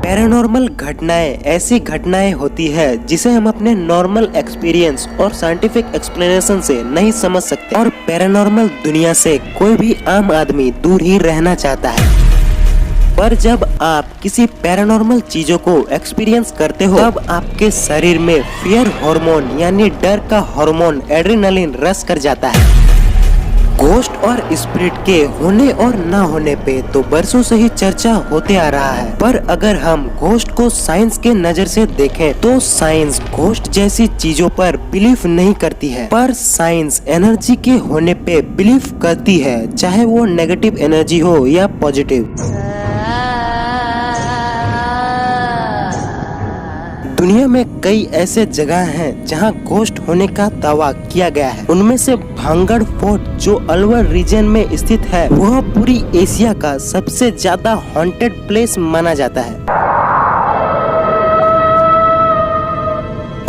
Paranormal घटनाएं ऐसी घटनाएं होती है जिसे हम अपने नॉर्मल एक्सपीरियंस और साइंटिफिक एक्सप्लेनेशन से नहीं समझ सकते और पैरानॉर्मल दुनिया से कोई भी आम आदमी दूर ही रहना चाहता है। पर जब आप किसी पैरानॉर्मल चीजों को एक्सपीरियंस करते हो तब आपके शरीर में फियर हार्मोन यानी डर का हार्मोन एड्रेनालिन रश कर जाता है। घोस्ट और स्पिरिट के होने और ना होने पे तो बरसों से ही चर्चा होते आ रहा है, पर अगर हम घोस्ट को साइंस के नजर से देखें तो साइंस घोस्ट जैसी चीजों पर बिलीव नहीं करती है, पर साइंस एनर्जी के होने पे बिलीव करती है, चाहे वो नेगेटिव एनर्जी हो या पॉजिटिव। दुनिया में कई ऐसे जगह हैं जहां घोस्ट होने का दावा किया गया है। उनमें से भांगड़ फोर्ट जो अलवर रीजन में स्थित है वह पूरी एशिया का सबसे ज्यादा हॉन्टेड प्लेस माना जाता है।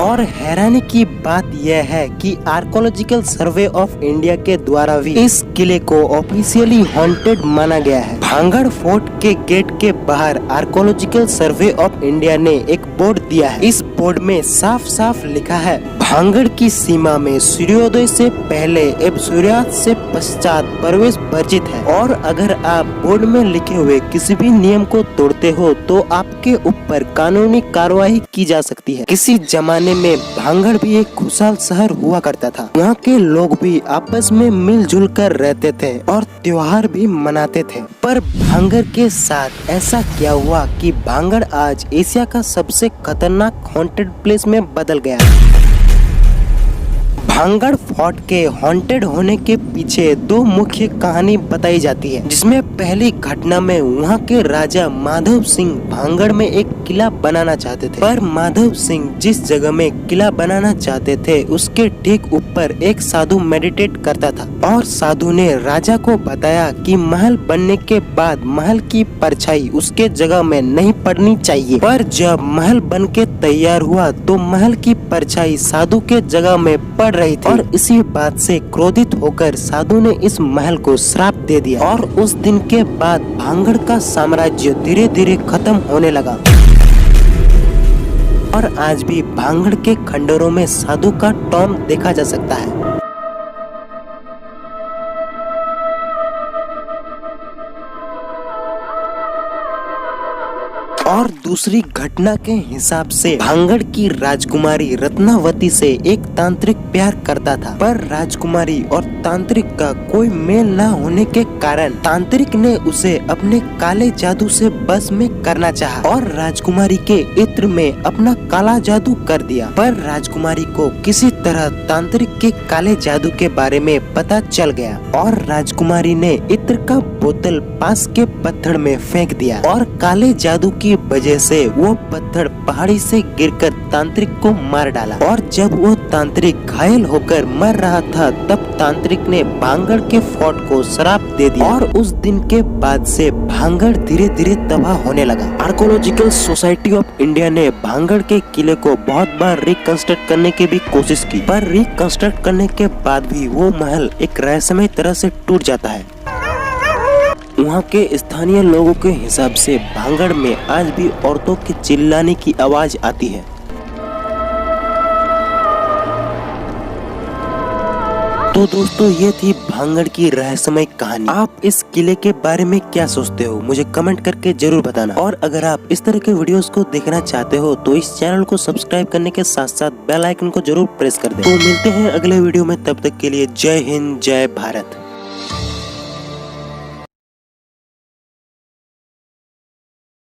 और हैरानी की बात यह है कि आर्कोलॉजिकल सर्वे ऑफ इंडिया के द्वारा भी इस किले को ऑफिशियली हॉन्टेड माना गया है। भांगड़ फोर्ट के गेट के बाहर आर्कोलॉजिकल सर्वे ऑफ इंडिया ने एक बोर्ड दिया है। इस बोर्ड में साफ साफ लिखा है, भांगड़ की सीमा में सूर्योदय से पहले एवं सूर्यास्त से पश्चात प्रवेश वर्जित है। और अगर आप बोर्ड में लिखे हुए किसी भी नियम को तोड़ते हो तो आपके ऊपर कानूनी कार्रवाई की जा सकती है। किसी जमाने में भांगड़ भी एक खुशहाल शहर हुआ करता था। यहाँ के लोग भी आपस में मिलजुल कर रहते थे और त्योहार भी मनाते थे। पर भांगड़ के साथ ऐसा क्या हुआ कि भांगड़ आज एशिया का सबसे खतरनाक हॉन्टेड प्लेस में बदल गया। भांगड़ फोर्ट के हॉन्टेड होने के पीछे दो मुख्य कहानी बताई जाती है, जिसमें पहली घटना में वहाँ के राजा माधव सिंह भांगड़ में एक किला बनाना चाहते थे, पर माधव सिंह जिस जगह में किला बनाना चाहते थे उसके ठीक ऊपर एक साधु मेडिटेट करता था और साधु ने राजा को बताया कि महल बनने के बाद महल की परछाई उसके जगह में नहीं पड़नी चाहिए। पर जब महल बन के तैयार हुआ तो महल की परछाई साधु के जगह में पड़ रही थी और इसी बात से क्रोधित होकर साधु ने इस महल को श्राप दे दिया और उस दिन के बाद भांगड़ का साम्राज्य धीरे धीरे खत्म होने लगा। और आज भी भांगड़ के खंडरों में साधु का टॉम देखा जा सकता है। और दूसरी घटना के हिसाब से भांगड़ की राजकुमारी रत्नावती से एक तांत्रिक प्यार करता था, पर राजकुमारी और तांत्रिक का कोई मेल न होने के कारण तांत्रिक ने उसे अपने काले जादू से बस में करना चाहा और राजकुमारी के इत्र में अपना काला जादू कर दिया। पर राजकुमारी को किसी तरह तांत्रिक के काले जादू के बारे में पता चल गया और राजकुमारी ने इत्र का बोतल पास के पत्थर में फेंक दिया और काले जादू की वजह से वो पत्थर पहाड़ी से गिरकर तांत्रिक को मार डाला। और जब वो तांत्रिक घायल होकर मर रहा था तब तांत्रिक ने भांगड़ के फोर्ट को श्राप दे दिया और उस दिन के बाद से भांगड़ धीरे धीरे तबाह होने लगा। आर्कोलॉजिकल सोसाइटी ऑफ इंडिया ने भांगड़ के किले को बहुत बार रिकंस्ट्रक्ट करने की भी कोशिश की, पर रिकंस्ट्रक्ट करने के बाद भी वो महल एक रहस्यमय तरह से टूट जाता है। वहाँ के स्थानीय लोगों के हिसाब से भांगड़ में आज भी औरतों के चिल्लाने की आवाज आती है। तो दोस्तों ये थी भांगड़ की रहस्यमय कहानी। आप इस किले के बारे में क्या सोचते हो मुझे कमेंट करके जरूर बताना। और अगर आप इस तरह के वीडियोस को देखना चाहते हो तो इस चैनल को सब्सक्राइब करने के साथ साथ बेल आइकन को जरूर प्रेस कर दें। तो मिलते हैं अगले वीडियो में, तब तक के लिए जय हिंद जय भारत।